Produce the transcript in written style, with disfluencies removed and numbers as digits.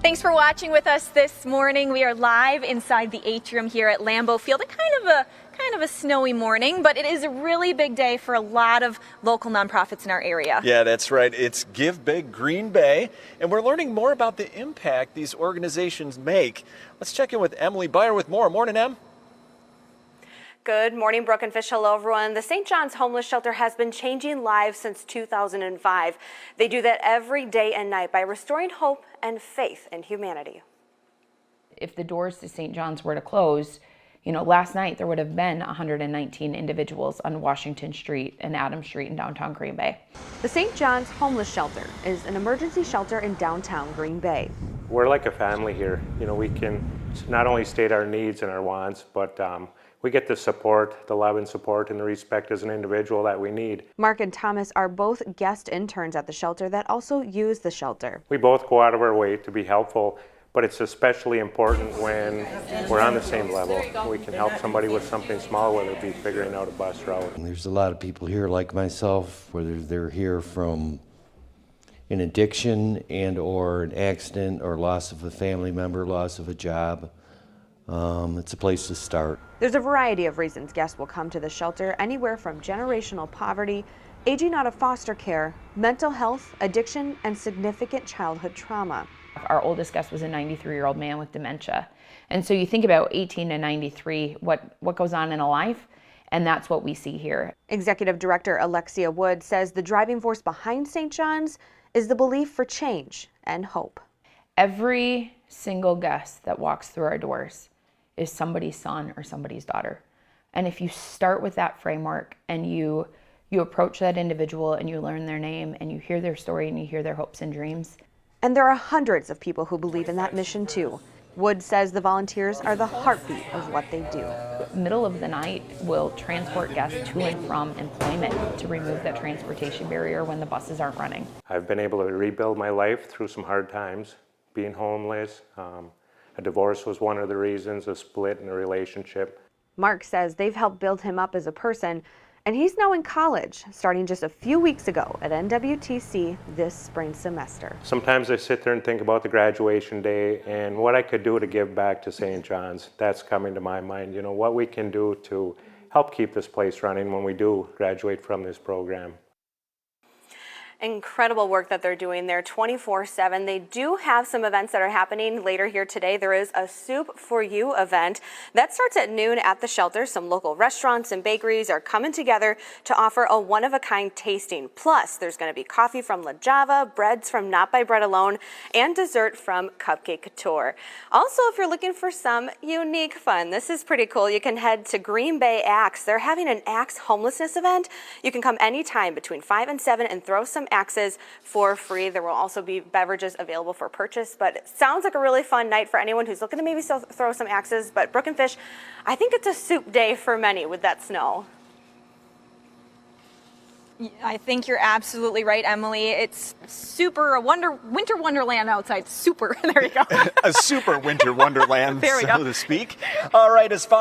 Thanks for watching with us this morning. We are live inside the atrium here at Lambeau Field. Kind of a snowy morning, but it is a really big day for a lot of local nonprofits in our area. Yeah, that's right. It's Give Big Green Bay, and we're learning more about the impact these organizations make. Let's check in with Emily Beyer with more. Morning, Em. Good morning, Brooke and Fish. Hello, everyone. The St. John's Homeless Shelter has been changing lives since 2005. They do that every day and night by restoring hope and faith in humanity. If the doors to St. John's were to close, last night there would have been 119 individuals on Washington Street and Adams Street in downtown Green Bay. The St. John's Homeless Shelter is an emergency shelter in downtown Green Bay. We're like a family here. We can not only state our needs and our wants, but we get the support, the love and support and the respect as an individual that we need. Mark and Thomas are both guest interns at the shelter that also use the shelter. We both go out of our way to be helpful, but it's especially important when we're on the same level. We can help somebody with something small, whether it be figuring out a bus route. And there's a lot of people here like myself, whether they're here from an addiction and or an accident or loss of a family member, loss of a job. It's a place to start. There's a variety of reasons guests will come to the shelter, anywhere from generational poverty, aging out of foster care, mental health, addiction, and significant childhood trauma. Our oldest guest was a 93-year-old man with dementia. And so you think about 18 to 93, what goes on in a life, and that's what we see here. Executive Director Alexia Wood says the driving force behind St. John's is the belief for change and hope. Every single guest that walks through our doors is somebody's son or somebody's daughter. And if you start with that framework and you approach that individual and you learn their name and you hear their story and you hear their hopes and dreams. And there are hundreds of people who believe in that mission too. Wood says the volunteers are the heartbeat of what they do. Middle of the night, we'll transport guests to and from employment to remove that transportation barrier when the buses aren't running. I've been able to rebuild my life through some hard times, being homeless. A divorce was one of the reasons, a split in a relationship. Mark says they've helped build him up as a person, and he's now in college, starting just a few weeks ago at NWTC this spring semester. Sometimes I sit there and think about the graduation day and what I could do to give back to St. John's. That's coming to my mind, what we can do to help keep this place running when we do graduate from this program. Incredible work that they're doing there 24/7. They do have some events that are happening later here today. There is a Soup for You event that starts at noon at the shelter. Some local restaurants and bakeries are coming together to offer a one-of-a-kind tasting. Plus, there's going to be coffee from La Java, breads from Not by Bread Alone, and dessert from Cupcake Couture. Also, if you're looking for some unique fun, this is pretty cool. You can head to Green Bay Axe. They're having an Axe homelessness event. You can come anytime between 5 and 7 and throw some axes for free. There will also be beverages available for purchase, but it sounds like a really fun night for anyone who's looking to maybe still throw some axes. But Brooke and Fish, I think it's a soup day for many with that snow. I think you're absolutely right, Emily. It's super winter wonderland outside. Super. There you go. A super winter wonderland, There we so go. to speak. All right, as far